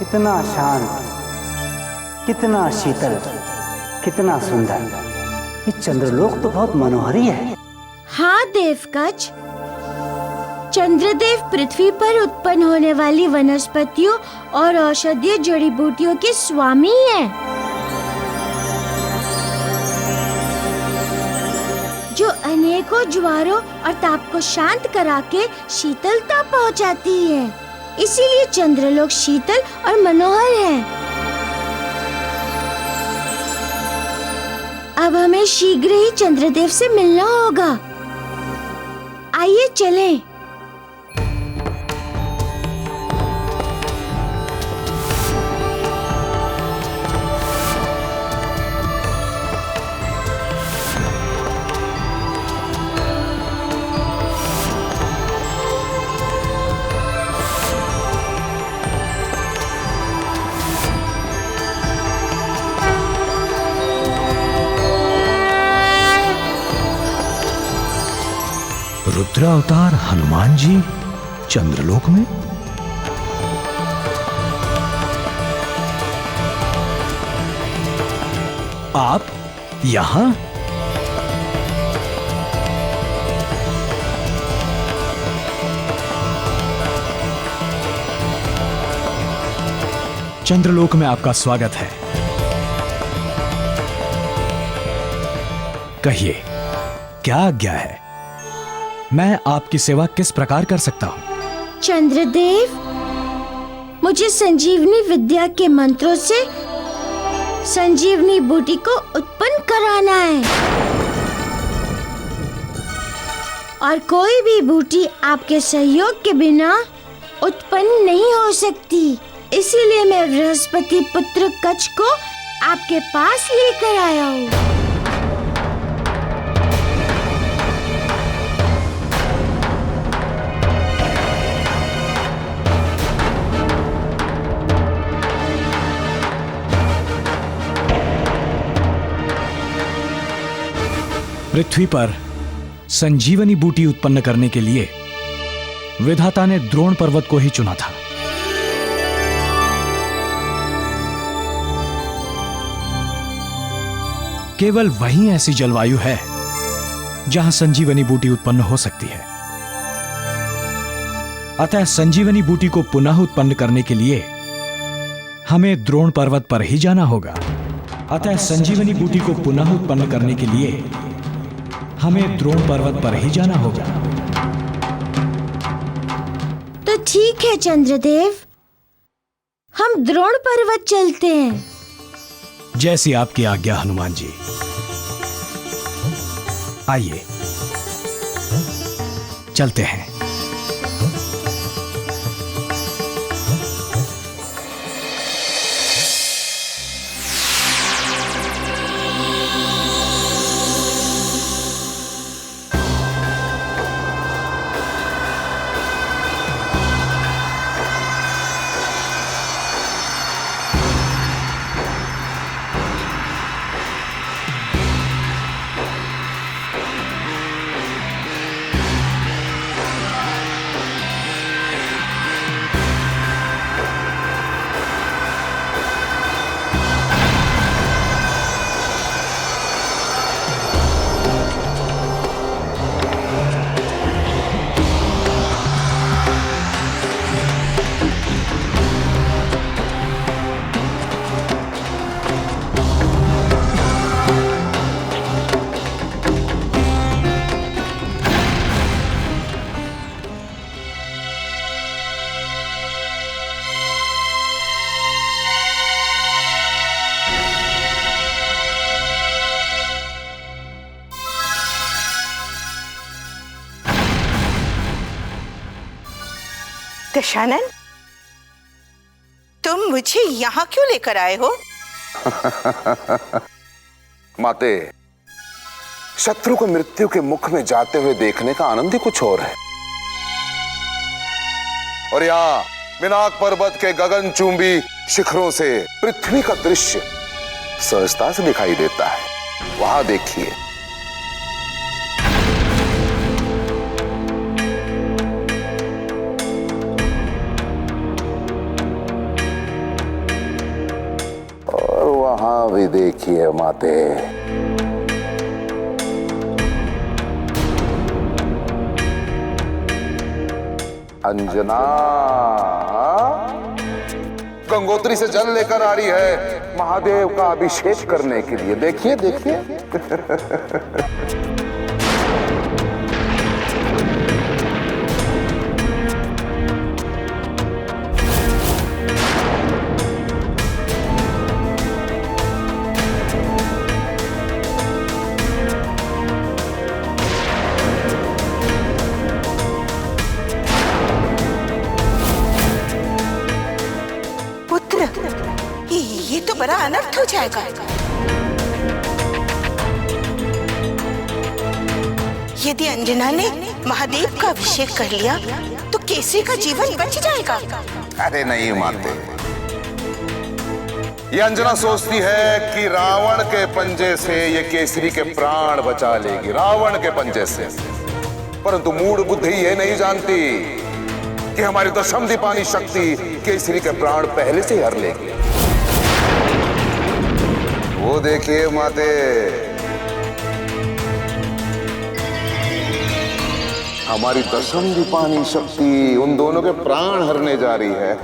कितना शांत, कितना शीतल, कितना सुंदर। ये चंद्रलोक तो बहुत मनोहरी है। हाँ देवकच, चंद्रदेव पृथ्वी पर उत्पन्न होने वाली वनस्पतियों और औषधीय जड़ी बूटियों के स्वामी हैं, जो अनेकों ज्वारों और ताप को शांत करा के शीतलता पहुंचाती है। इसीलिए चंद्रलोक शीतल और मनोहर है। अब हमें शीघ्र ही चंद्रदेव से मिलना होगा। आइए चलें। रुद्र अवतार हनुमान जी चंद्रलोक में? आप यहां? चंद्रलोक में आपका स्वागत है। कहिए, क्या आज्ञा है? मैं आपकी सेवा किस प्रकार कर सकता हूँ? चंद्रदेव, मुझे संजीवनी विद्या के मंत्रों से संजीवनी बूटी को उत्पन्न कराना है, और कोई भी बूटी आपके सहयोग के बिना उत्पन्न नहीं हो सकती। इसीलिए मैं बृहस्पति पुत्र कच्छ को आपके पास लेकर आया हूँ। पृथ्वी पर संजीवनी बूटी उत्पन्न करने के लिए विधाता ने द्रोण पर्वत को ही चुना था। केवल वहीं ऐसी जलवायु है जहां संजीवनी बूटी उत्पन्न हो सकती है। अतः संजीवनी बूटी को पुनः उत्पन्न करने के लिए हमें द्रोण पर्वत पर ही जाना होगा। अतः संजीवनी बूटी को पुनः उत्पन्न करने के लिए हमें द्रोण पर्वत पर ही जाना होगा। तो ठीक है चंद्रदेव, हम द्रोण पर्वत चलते हैं। जैसी आपकी आज्ञा हनुमान जी। आइए चलते हैं। दशानन, तुम मुझे यहाँ क्यों लेकर आए हो? माते, शत्रु को मृत्यु के मुख में जाते हुए देखने का आनंद ही कुछ और है। और यहाँ मिनाक पर्वत के गगनचुंबी शिखरों से पृथ्वी का दृश्य सहजता से दिखाई देता है। वहां देखिए, देखिए माते, अंजना गंगोत्री से जल लेकर आ रही है महादेव का अभिषेक करने के लिए। देखिए देखिए। ये तो बड़ा अनर्थ हो जाएगा। यदि अंजना ने महादेव का अभिषेक कर लिया तो केसरी का जीवन बच जाएगा। अरे नहीं माते, ये अंजना सोचती है कि रावण के पंजे से ये केसरी के प्राण बचा लेगी, रावण के पंजे से। परंतु मूढ़ बुद्धि ये नहीं जानती कि हमारी दशम दीपानी शक्ति केसरी के प्राण पहले से हर लेगी। वो देखिए माते, हमारी दशम दीपानी शक्ति उन दोनों के प्राण हरने जा रही है।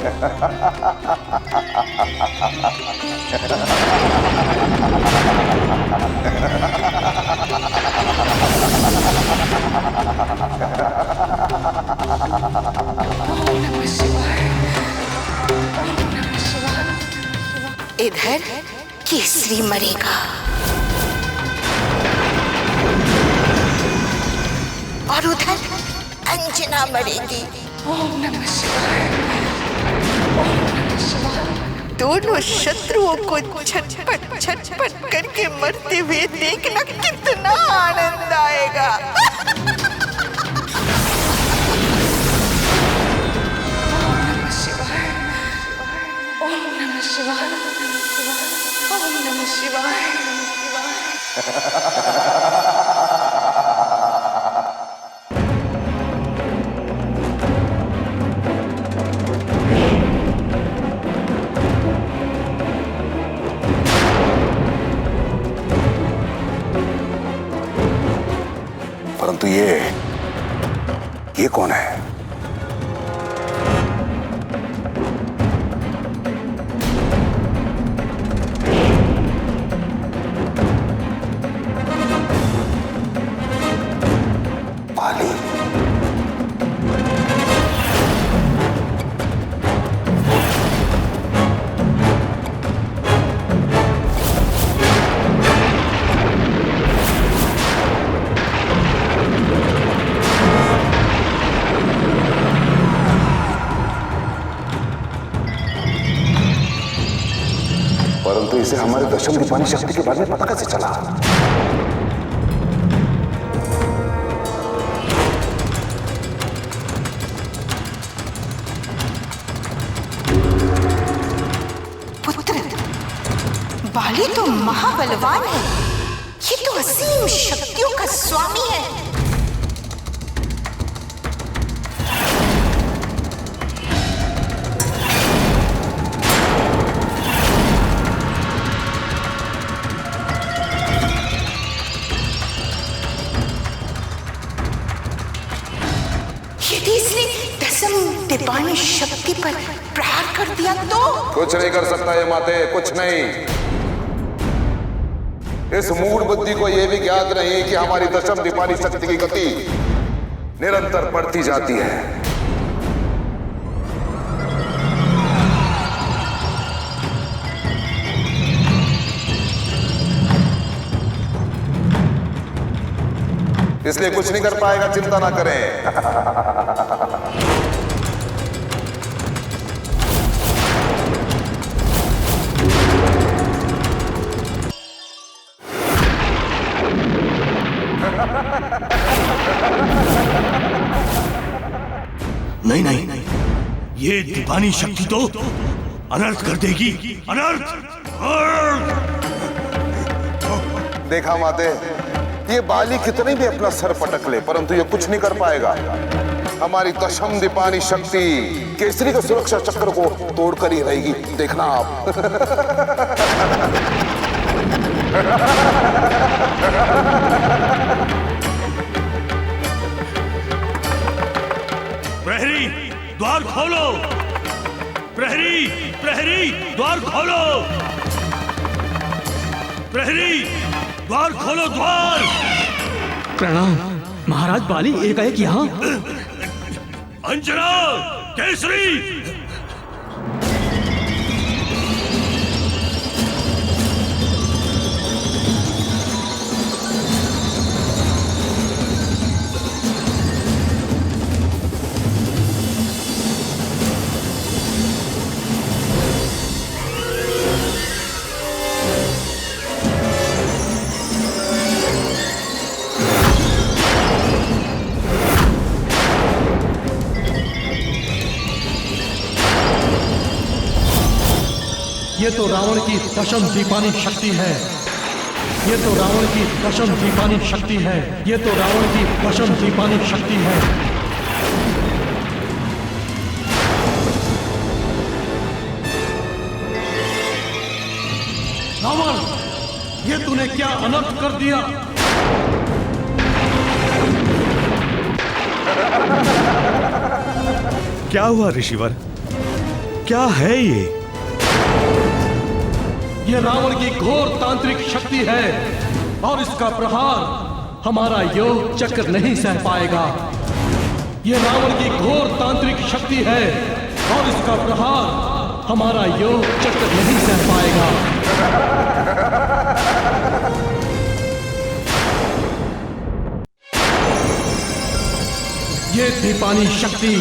इधर केसरी मरेगा और उधर अंजना मरेगी। ओम नमः शिवाय, ओम नमः शिवाय। दोनों शत्रुओं को झटपट झटपट करके मरते हुए देखना कितना आनंद आएगा। ओम नमः शिवाय, ओम नमः शिवाय। परंतु ये कौन है? परंतु इसे हमारे दशम दीपानी शक्ति के बारे में पता कैसे चला? पुत्र, बाली तो महाबलवान है, ये तो असीम शक्तियों का स्वामी है। यदि इसने दशम दीपानी शक्ति पर प्रहार कर दिया तो? कुछ नहीं कर सकता ये माते, कुछ नहीं। इस मूढ़ बुद्धि को यह भी ज्ञात नहीं कि हमारी दशम दीपानी शक्ति की गति निरंतर बढ़ती जाती है। इसलिए कुछ नहीं कर पाएगा, चिंता ना करें। नहीं नहीं, ये दीवानी शक्ति तो अनर्थ कर देगी, अनर्थ। देखा माते, ये बाली कितने भी अपना सर पटक ले, परंतु ये कुछ नहीं कर पाएगा। हमारी दशम दीपानी शक्ति केसरी के सुरक्षा चक्र को तोड़कर ही रहेगी, देखना आप। प्रहरी, द्वार खोलो। प्रहरी, प्रहरी, द्वार खोलो। प्रहरी, द्वार खोलो, द्वार। प्रणाम महाराज। बाली एकाएक यहाँ? अंजना, केसरी। ये तो रावण की दशम दीपानी शक्ति है। ये तो रावण की दशम दीपानी शक्ति है। ये तो रावण की दशम दीपानी शक्ति है। रावण, ये तूने क्या अनर्थ कर दिया? क्या हुआ ऋषिवर? क्या है ये? ये रावण की घोर तांत्रिक शक्ति है और इसका प्रहार हमारा योग चक्र नहीं सह पाएगा। ये रावण की घोर तांत्रिक शक्ति है और इसका प्रहार हमारा योग चक्र नहीं सह पाएगा। ये दीपानी शक्ति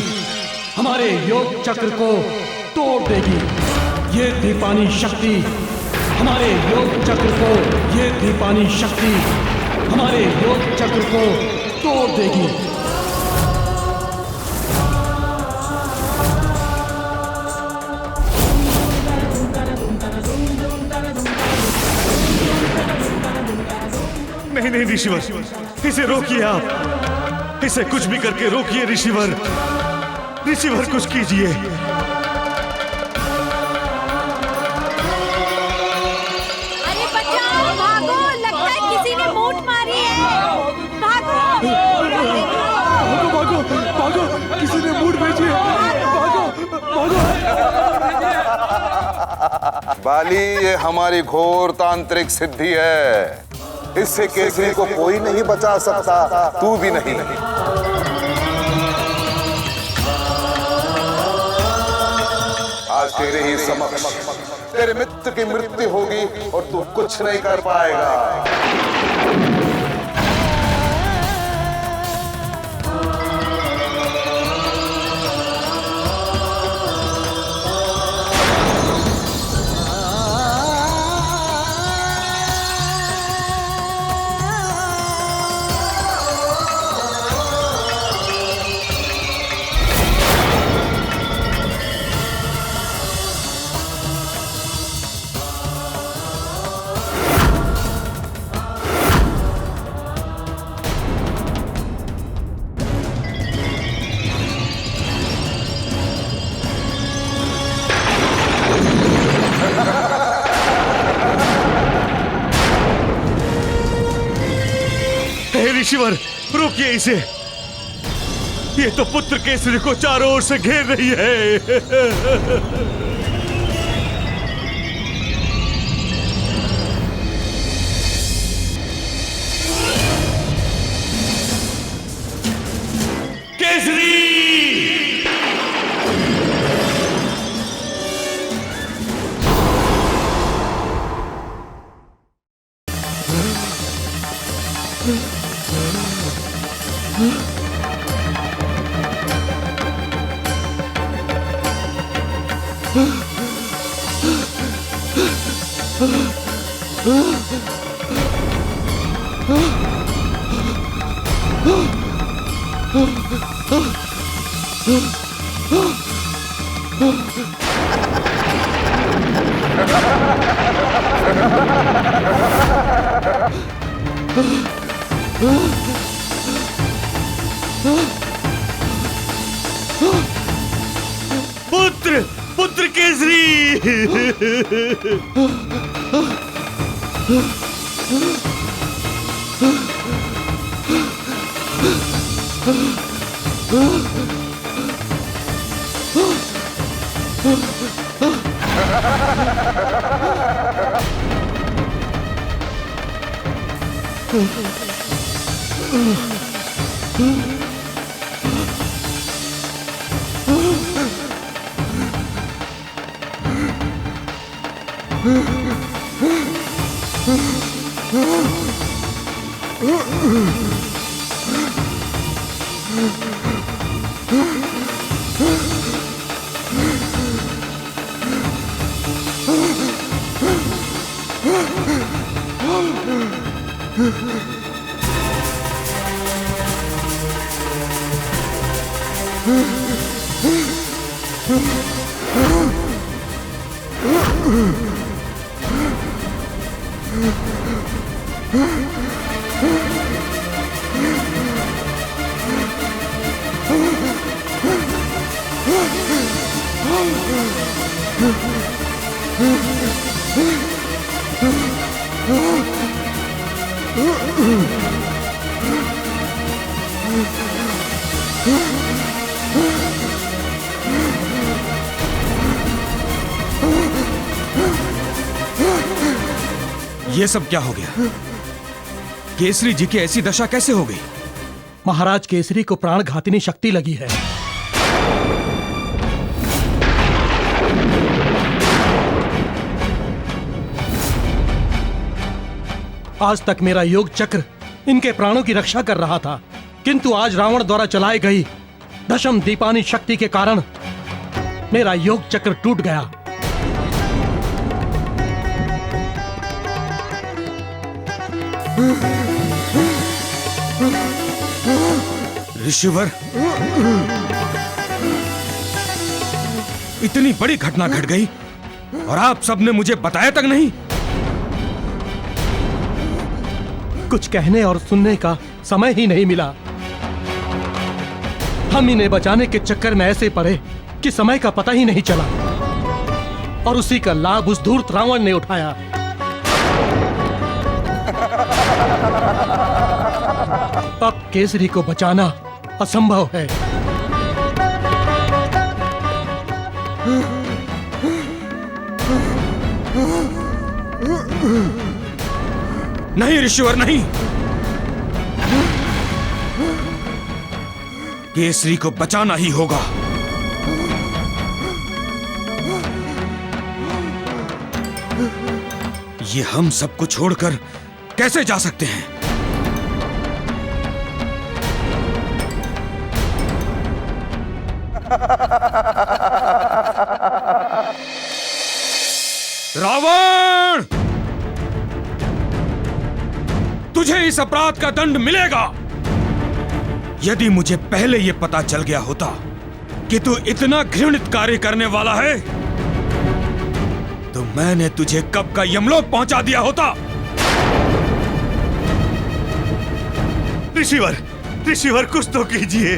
हमारे योग चक्र को तोड़ देगी। ये दीपानी शक्ति हमारे योग चक्र को, ये दीपानी शक्ति हमारे योग चक्र को तोड़ देगी। नहीं नहीं ऋषिवर, इसे रोकिए आप। इसे कुछ भी करके रोकिए ऋषिवर। ऋषिवर, कुछ कीजिए। किसी ने मूड भेजी है। भागो, भागो। बाली, ये हमारी घोर तांत्रिक सिद्धि है। इससे केसरी को कोई नहीं बचा सकता, तू भी नहीं। आज तेरे ही समक्ष तेरे मित्र की मृत्यु होगी और तू कुछ नहीं कर पाएगा। ऋषिवर, रोकिए इसे। ये तो पुत्र केसरी को चारों ओर से घेर रही है। केसरी! पुत्र, पुत्र केसरी! ये सब क्या हो गया? केसरी जी की ऐसी दशा कैसे हो गई? महाराज केसरी को प्राणघातिनी शक्ति लगी है। आज तक मेरा योग चक्र इनके प्राणों की रक्षा कर रहा था, किंतु आज रावण द्वारा चलाई गई दशम दीपानी शक्ति के कारण मेरा योग चक्र टूट गया। ऋषिवर, इतनी बड़ी घटना घट गई और आप सबने मुझे बताया तक नहीं। कुछ कहने और सुनने का समय ही नहीं मिला। हम इन्हें बचाने के चक्कर में ऐसे पड़े कि समय का पता ही नहीं चला और उसी का लाभ उस धूर्त रावण ने उठाया। अब केसरी को बचाना असंभव है। नहीं ऋषिवर, नहीं। केसरी को बचाना ही होगा। ये हम सबको छोड़कर कैसे जा सकते हैं? रावण, तुझे इस अपराध का दंड मिलेगा। यदि मुझे पहले यह पता चल गया होता कि तू इतना घृणित कार्य करने वाला है, तो मैंने तुझे कब का यमलोक पहुंचा दिया होता। ऋषिवर, ऋषिवर कुछ तो कीजिए,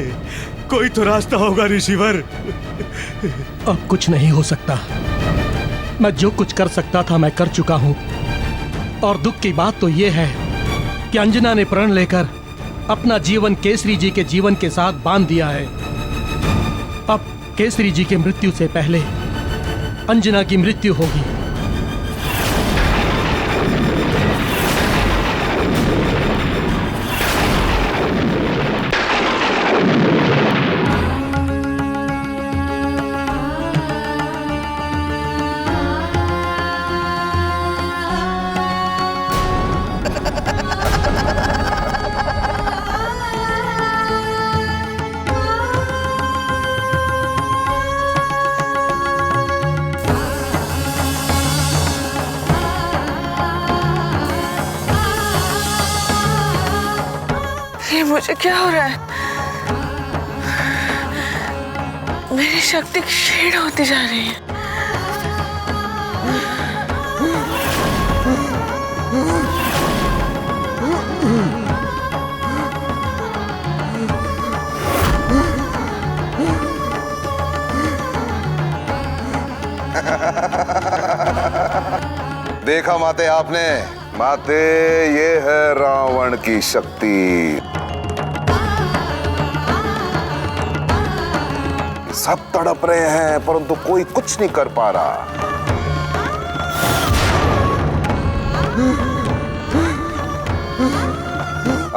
कोई तो रास्ता होगा ऋषिवर। अब कुछ नहीं हो सकता। मैं जो कुछ कर सकता था मैं कर चुका हूं। और दुख की बात तो यह है कि अंजना ने प्रण लेकर अपना जीवन केसरी जी के जीवन के साथ बांध दिया है। अब केसरी जी की मृत्यु से पहले अंजना की मृत्यु होगी। मुझे क्या हो रहा है? मेरी शक्ति क्षीण होती जा रही है। देखा माते आपने, माते, ये है रावण की शक्ति। सब तड़प रहे हैं परंतु कोई कुछ नहीं कर पा रहा।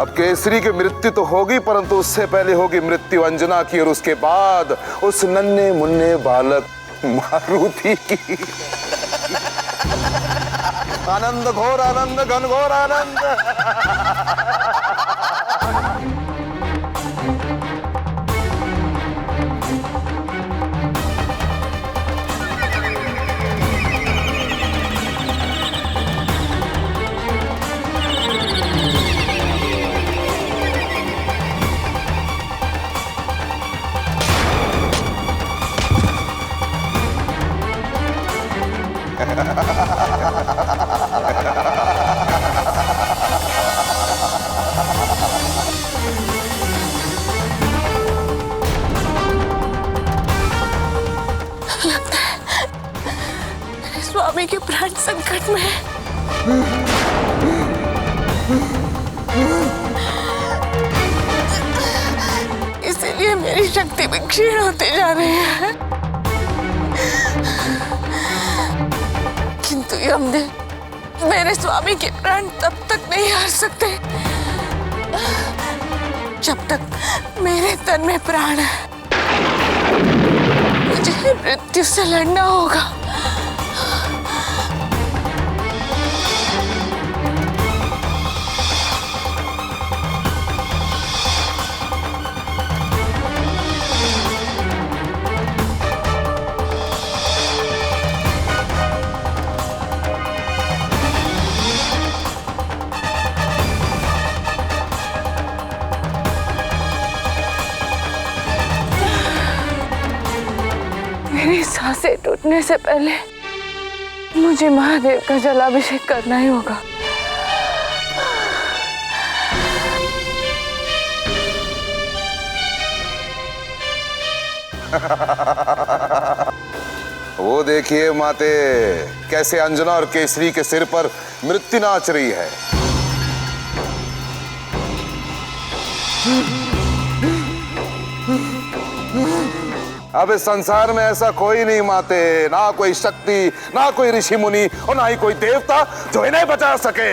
अब केसरी की मृत्यु तो होगी परंतु उससे पहले होगी मृत्यु अंजना की, और उसके बाद उस नन्हे मुन्ने बालक मारुति की। आनंद, घोर आनंद, घनघोर आनंद। स्वामी के प्राण संकट में है। इसीलिए मेरी शक्ति भी क्षीण होते जा रही है। किंतु यमदेव मेरे स्वामी के प्राण तब तक नहीं हार सकते जब तक मेरे तन में प्राण है। मुझे मृत्यु से लड़ना होगा। मेरी सांसें टूटने से पहले मुझे महादेव का जलाभिषेक करना ही होगा। वो देखिए माते, कैसे अंजना और केसरी के सिर पर मृत्यु नाच रही है। अब इस संसार में ऐसा कोई नहीं माते, ना कोई शक्ति, ना कोई ऋषि मुनि और ना ही कोई देवता जो इन्हें बचा सके।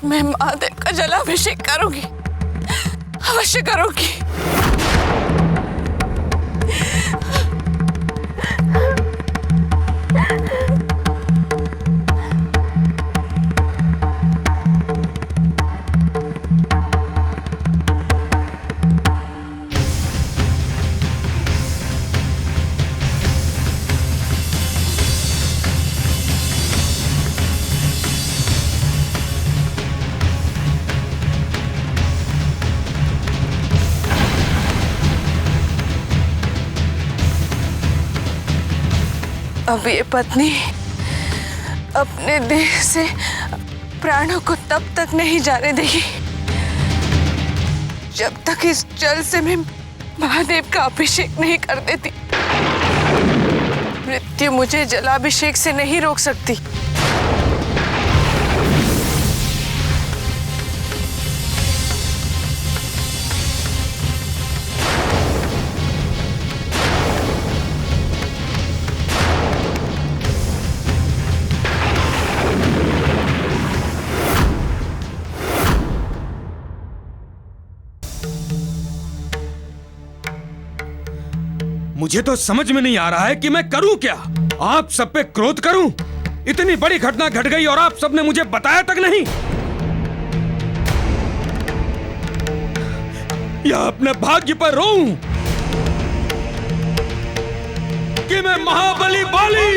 मैं महादेव का जलाभिषेक करूंगी, अवश्य करूंगी। अब ये पत्नी अपने देह से प्राणों को तब तक नहीं जाने देगी जब तक इस जल से मैं महादेव का अभिषेक नहीं कर देती। मृत्यु मुझे जलाभिषेक से नहीं रोक सकती। मुझे तो समझ में नहीं आ रहा है कि मैं करूं क्या। आप सब पे क्रोध करूं? इतनी बड़ी घटना घट गई और आप सब ने मुझे बताया तक नहीं। या अपने भाग्य पर रोऊं कि मैं महाबली बाली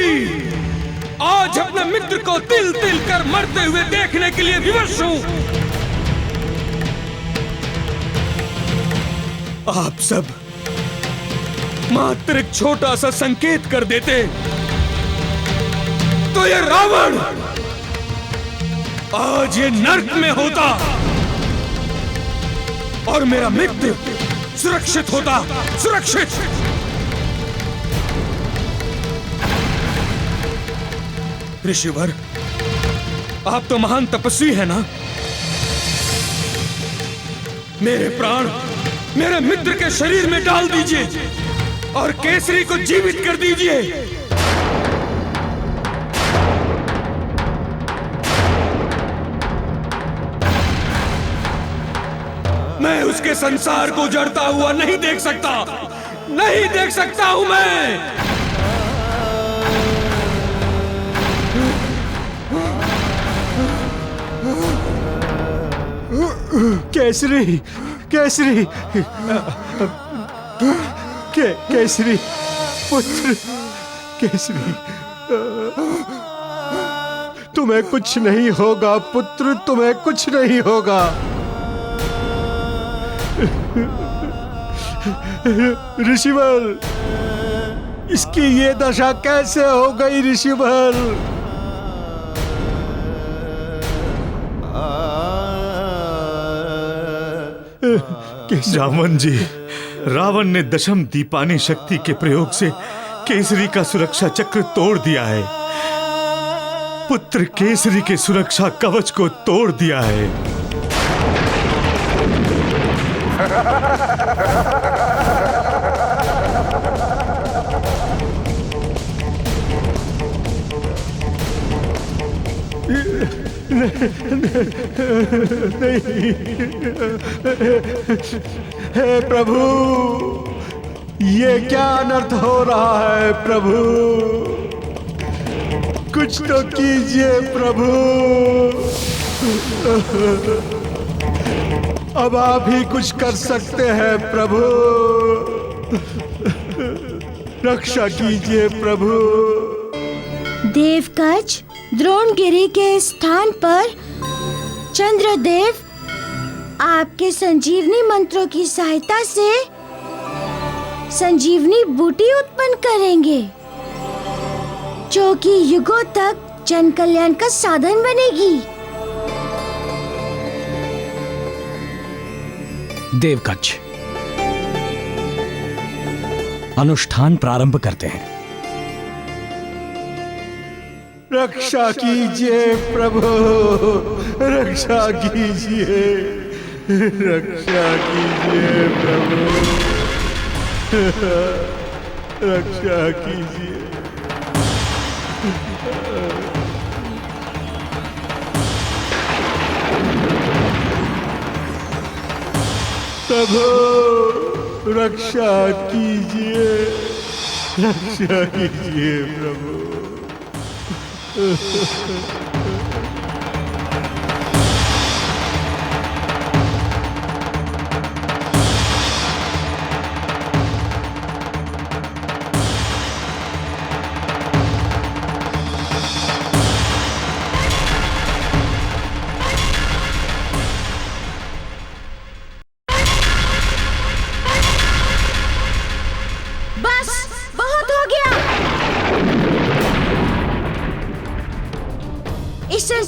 आज अपने मित्र को तिल तिल कर मरते हुए देखने के लिए विवश हूं। आप सब मात्र एक छोटा सा संकेत कर देते तो ये रावण आज ये नर्क में होता और मेरा मित्र सुरक्षित होता। सुरक्षित। ऋषिवर, आप तो महान तपस्वी हैं ना। मेरे प्राण मेरे मित्र के शरीर में डाल दीजिए और केसरी को जीवित कर दीजिए। मैं उसके संसार को जड़ता हुआ नहीं देख सकता। नहीं देख सकता हूं मैं। केसरी, केसरी, केसरी पुत्र, केसरी, तुम्हें कुछ नहीं होगा पुत्र, तुम्हें कुछ नहीं होगा। ऋषिवर, इसकी ये दशा कैसे हो गई ऋषिवर? रावण जी, रावण ने दशम दीपानी शक्ति के प्रयोग से केसरी का सुरक्षा चक्र तोड़ दिया है। पुत्र केसरी के सुरक्षा कवच को तोड़ दिया है। नहीं, हे प्रभु, ये क्या अनर्थ हो रहा है प्रभु? कुछ तो कीजिए प्रभु। अब आप ही कुछ कर सकते हैं प्रभु। रक्षा कीजिए प्रभु। देवकच, द्रोणगिरी के स्थान पर चंद्रदेव आपके संजीवनी मंत्रों की सहायता से संजीवनी बूटी उत्पन्न करेंगे, जो कि युगों तक जन कल्याण का साधन बनेगी। देवकच, अनुष्ठान प्रारंभ करते हैं। रक्षा कीजिए प्रभु, रक्षा कीजिए, रक्षा कीजिए प्रभु, रक्षा कीजिए। प्रभु, रक्षा कीजिए, रक्षा कीजिए प्रभु।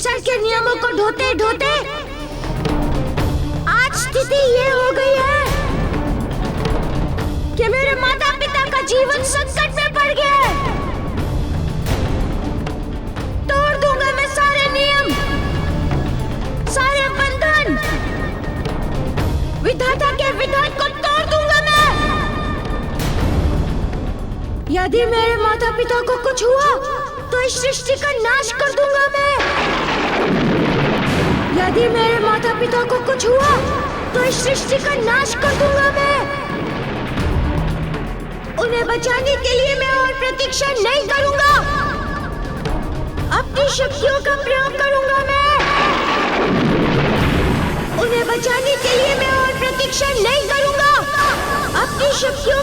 संसार के नियमों को ढोते ढोते आज स्थिति ये हो गई है कि मेरे माता पिता का जीवन संकट में पड़ गया है। तोड़ दूंगा मैं सारे नियम, सारे बंधन, विधाता के विधान को तोड़ दूंगा मैं। यदि मेरे माता पिता को कुछ हुआ तो इस सृष्टि का नाश कर दूंगा मैं। यदि मेरे माता पिता को कुछ हुआ तो इस सृष्टि का नाश कर दूंगा मैं। उन्हें बचाने के लिए मैं और प्रतीक्षा नहीं करूंगा, अपनी शक्तियों का प्रयोग करूंगा मैं। उन्हें बचाने के लिए मैं और प्रतीक्षा नहीं करूंगा, अपनी शक्तियों